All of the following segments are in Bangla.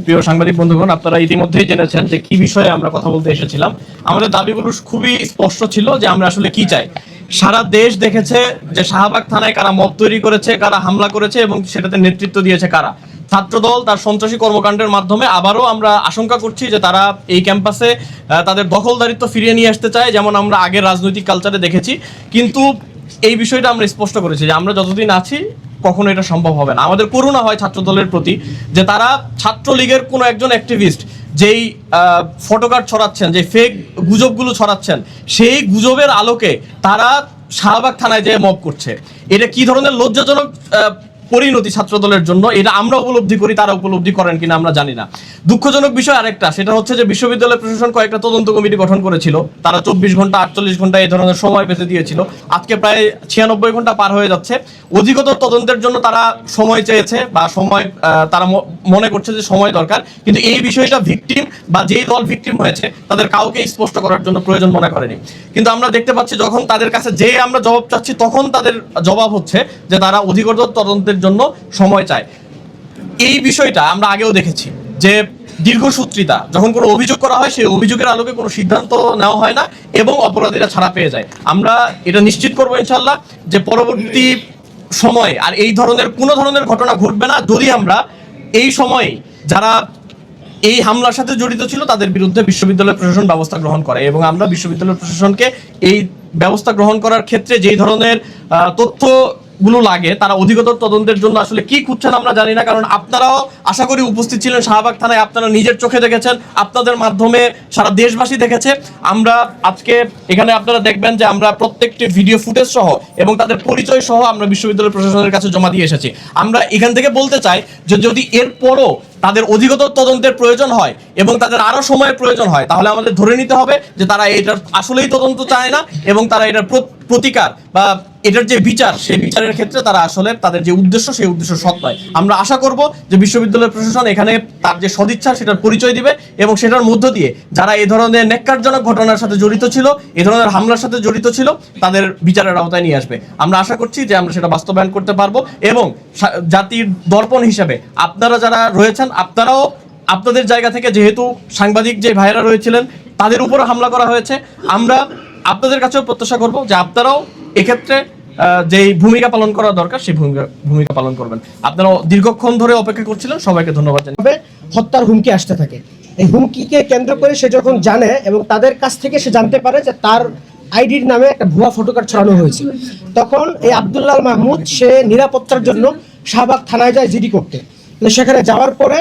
প্রিয় সাংবাদিক বন্ধুগণ, আপনারা ইতিমধ্যেই জেনেছেন যে কি বিষয়ে আমরা কথা বলতে এসেছিলাম। আমাদের দাবিগুলো খুবই স্পষ্ট ছিল যে আমরা আসলে কি চাই। সারা দেশ দেখেছে যে শাহবাগ থানায় কারা মব তৈরি করেছে, কারা হামলা করেছে এবং সেটাতে নেতৃত্ব দিয়েছে কারা। ছাত্রদল তার সন্ত্রাসী কর্মকাণ্ডের মাধ্যমে আবারও আমরা আশঙ্কা করছি যে তারা এই ক্যাম্পাসে তাদের দখলদারিত্ব ফিরিয়ে নিয়ে আসতে চায়, যেমন আমরা আগের রাজনৈতিক কালচারে দেখেছি। কিন্তু এই বিষয়টা আমরা স্পষ্ট করেছি যে আমরা যতদিন আছি কখনো এটা সম্ভব হবে না। আমাদের করুণা হয় ছাত্রদলের প্রতি যে তারা ছাত্রলীগের কোনো একজন অ্যাক্টিভিস্ট যেই ফটোকার্ড ছড়াচ্ছেন, যে ফেক গুজবগুলো ছড়াচ্ছেন, সেই গুজবের আলোকে তারা শাহবাগ থানায় যেয়ে মব করছে। এটা কি ধরনের লজ্জাজনক পরিণতি ছাত্রদলের জন্য, এটা আমরা উপলব্ধি করি, তারা উপলব্ধি করেন কিনা আমরা জানি না। দুঃখজনক বিষয় আরেকটা, সেটা হচ্ছে যে বিশ্ববিদ্যালয় প্রশাসন কয়েকটা তদন্ত কমিটি গঠন করেছিল। তারা 24 ঘন্টা 48 ঘন্টা এই ধরনের সময় পেতে দিয়েছিল। আজকে প্রায় 96 ঘন্টা পার হয়ে যাচ্ছে। অধিকতর তদন্তের জন্য তারা সময় চেয়েছে বা সময় তারা মনে করছে যে সময় দরকার, কিন্তু এই বিষয়টা ভিকটিম বা যেই দল ভিকটিম হয়েছে তাদের কাউকে স্পষ্ট করার জন্য প্রয়োজন মনে করেনি। কিন্তু আমরা দেখতে পাচ্ছি যখন তাদের কাছে যে আমরা জবাব চাচ্ছি, তখন তাদের জবাব হচ্ছে যে তারা অধিকতর তদন্তের জন্য সময় চায়। এই বিষয়টা আমরা আগেও দেখেছি যে দীর্ঘসূত্রিতা, যখন কোনো অভিযোগ করা হয় সেই অভিযোগের আলোকে কোনো সিদ্ধান্ত নেওয়া হয় না এবং অপরাধীরা ছাড়া পেয়ে যায়। আমরা এটা নিশ্চিত করবো ইনশাল্লাহ যে পরবর্তী সময়ে আর এই ধরনের কোনো ধরনের ঘটনা ঘটবে না, যদি আমরা এই সময়ে যারা এই হামলার সাথে জড়িত ছিল তাদের বিরুদ্ধে বিশ্ববিদ্যালয় প্রশাসন ব্যবস্থা গ্রহণ করে। এবং আমরা বিশ্ববিদ্যালয় প্রশাসনকে এই ব্যবস্থা গ্রহণ করার ক্ষেত্রে যেই ধরনের তথ্যগুলো লাগে, তারা অধিকতর তদন্তের জন্য আসলে কি খুঁজছেন আমরা জানি না। কারণ আপনারাও আশা করি উপস্থিত ছিলেন শাহবাগ থানায়, আপনারা নিজের চোখে দেখেছেন, আপনাদের মাধ্যমে সারা দেশবাসী দেখেছে। আমরা আজকে এখানে আপনারা দেখবেন যে আমরা প্রত্যেকটি ভিডিও ফুটেজ সহ এবং তাদের পরিচয় সহ আমরা বিশ্ববিদ্যালয় প্রশাসনের কাছে জমা দিয়ে এসেছি। আমরা এখান থেকে বলতে চাই যে যদি এরপরও তাদের অধিকতর তদন্তের প্রয়োজন হয় এবং তাদের আরো সময়ের প্রয়োজন হয়, তাহলে আমাদের ধরে নিতে হবে যে তারা এটার আসলেই তদন্ত চায় না এবং তারা এটার প্রতিকার বা এটার যে বিচার, সেই বিচারের ক্ষেত্রে তারা আসলে তাদের যে উদ্দেশ্য, সেই উদ্দেশ্য সৎ নয়। আমরা আশা করব যে বিশ্ববিদ্যালয় প্রশাসন এখানে তার যে সদিচ্ছা সেটার পরিচয় দিবে এবং সেটার মধ্য দিয়ে যারা এই ধরনের ন্যাক্কারজনক ঘটনার সাথে জড়িত ছিল, এই ধরনের হামলার সাথে জড়িত ছিল, তাদের বিচারের আওতায় নিয়ে আসবে। আমরা আশা করছি যে আমরা সেটা বাস্তবায়ন করতে পারবো এবং জাতির দর্পণ হিসেবে আপনারা যারা রয়েছেন, আপনারাও আপনাদের জায়গা থেকে, যেহেতু সাংবাদিক যে ভাইয়েরা রয়েছিলেন তাদের উপর হামলা করা হয়েছে, আমরা আপনাদের কাছেও প্রত্যাশা করব যে আপনারাও এক্ষেত্রে যেই ভূমিকা পালন করা দরকার সেই ভূমিকা পালন করবেন। আপনারা দীর্ঘক্ষণ ধরে অপেক্ষা করছিলেন, সবাইকে ধন্যবাদ জানাই। হত্যার হুমকি আসতে থাকে। এই হুমকিকে কেন্দ্র করে সে যখন জানে এবং তাদের কাছ থেকে সে জানতে পারে যে তার আইডির নামে একটা ভুয়া ফটোকার্ড ছড়ানো হয়েছে, তখন এই আব্দুল্লাহ মাহমুদ সে নিরাপত্তার জন্য শাহবাগ থানায় যায় জিডি করতে। সেখানে যাওয়ার পরে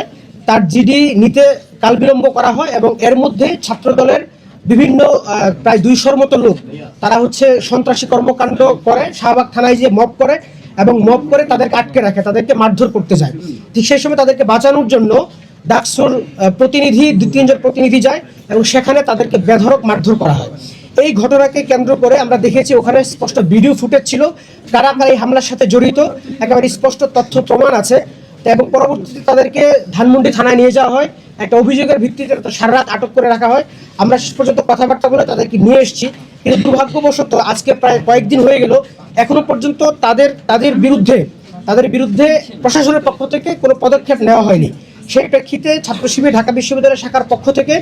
তার জিডি নিতে কালবিলম্ব করা হয় এবং এর মধ্যে ছাত্রদলের বিভিন্ন প্রায় 200-র মতো লোক তারা সন্ত্রাসী কর্মকাণ্ড করে, শাহবাগ থানায় যে মব করে এবং মব করে তাদেরকে আটকে রাখে, তাদেরকে মারধর করতে যায়। ঠিক সেই সময় তাদেরকে বাঁচানোর জন্য ডাকসুর প্রতিনিধি 2-3 জন প্রতিনিধি যায় এবং সেখানে তাদেরকে বেধড়ক মারধর করা হয়। এই ঘটনাকে কেন্দ্র করে আমরা দেখেছি ওখানে স্পষ্ট ভিডিও ফুটেজ ছিল, কারা কারা এই হামলার সাথে জড়িত একেবারে স্পষ্ট তথ্য প্রমাণ আছে। এবং পরবর্তীতে তাদেরকে ধানমন্ডি থানায় নিয়ে যাওয়া হয়, একটা অভিযোগের ভিত্তিতে সারা রাত আটক করে রাখা হয়। আমরা শেষ পর্যন্ত কথাবার্তা বলে তাদেরকে নিয়ে এসেছি, কিন্তু দুর্ভাগ্যবশত আজকে প্রায় কয়েকদিন হয়ে গেল, এখনো পর্যন্ত তাদের বিরুদ্ধে প্রশাসনের পক্ষ থেকে কোনো পদক্ষেপ নেওয়া হয়নি। সেই প্রেক্ষিতে ছাত্র শিবির ঢাকা বিশ্ববিদ্যালয় শাখার পক্ষ থেকে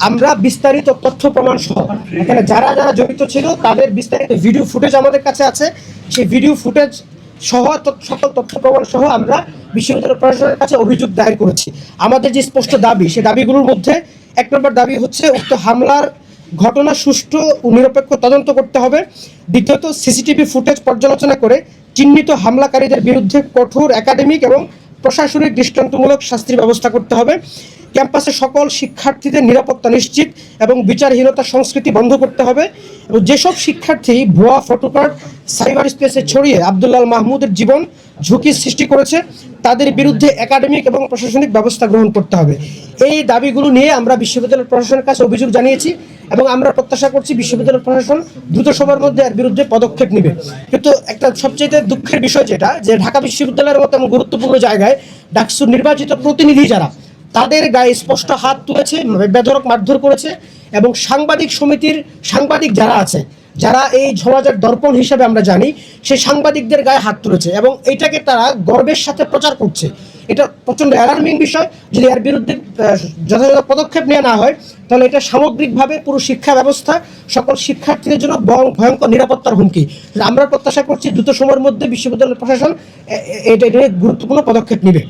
আমরা বিস্তারিত তথ্য প্রমাণ সহ এখানে যারা যারা জড়িত ছিল তাদের বিস্তারিত ভিডিও ফুটেজ আমাদের কাছে আছে, সেই ভিডিও ফুটেজ সহ সকল তথ্য প্রমাণ সহ আমরা বিশ্ববিদ্যালয় প্রশাসনের কাছে অভিযোগ দায়ের করেছি। আমাদের যে স্পষ্ট দাবি, সেই দাবিগুলোর মধ্যে 1 নম্বর দাবি হচ্ছে উক্ত হামলার ঘটনা সুষ্ঠু ও নিরপেক্ষ তদন্ত করতে হবে। দ্বিতীয়ত, সিসিটিভি ফুটেজ পর্যালোচনা করে চিহ্নিত হামলাকারীদের বিরুদ্ধে কঠোর একাডেমিক এবং প্রশাসনিক দৃষ্টান্তমূলক শাস্তির ব্যবস্থা করতে হবে। ক্যাম্পাসে সকল শিক্ষার্থীদের নিরাপত্তা নিশ্চিত এবং বিচারহীনতা সংস্কৃতি বন্ধ করতে হবে। এবং যেসব শিক্ষার্থী ভুয়া ফটোকার্ড সাইবার স্পেসে ছড়িয়ে আব্দুল্লাহ মাহমুদের জীবন ঝুঁকির সৃষ্টি করেছে, তাদের বিরুদ্ধে একাডেমিক এবং প্রশাসনিক ব্যবস্থা গ্রহণ করতে হবে। এই দাবিগুলো নিয়ে আমরা বিশ্ববিদ্যালয় প্রশাসনের কাছে অভিযোগ জানিয়েছি এবং আমরা প্রত্যাশা করছি বিশ্ববিদ্যালয় প্রশাসন দ্রুত সময়ের মধ্যে এর বিরুদ্ধে পদক্ষেপ নেবে। কিন্তু একটা সবচেয়ে দুঃখের বিষয় যেটা, যে ঢাকা বিশ্ববিদ্যালয়ের মতো গুরুত্বপূর্ণ জায়গায় ডাকসুর নির্বাচিত প্রতিনিধি যারা, তাদের গায়ে স্পষ্ট হাত তুলেছে, বেধড়ক মারধর করেছে এবং সাংবাদিক সমিতির সাংবাদিক যারা আছে যারা এই সমাজের দর্পণ হিসেবে আমরা জানি, সেই সাংবাদিকদের গায়ে হাত তুলেছে এবং এটাকে তারা গর্বের সাথে প্রচার করছে। এটা প্রচণ্ড অ্যালার্মিং বিষয়। যদি এর বিরুদ্ধে যথাযথ পদক্ষেপ নেওয়া না হয়, তাহলে এটা সামগ্রিকভাবে পুরো শিক্ষা ব্যবস্থা, সকল শিক্ষার্থীদের জন্য ভয়ঙ্কর নিরাপত্তার হুমকি। আমরা প্রত্যাশা করছি দ্রুত সময়ের মধ্যে বিশ্ববিদ্যালয় প্রশাসন এটা নিয়ে গুরুত্বপূর্ণ পদক্ষেপ নেবে।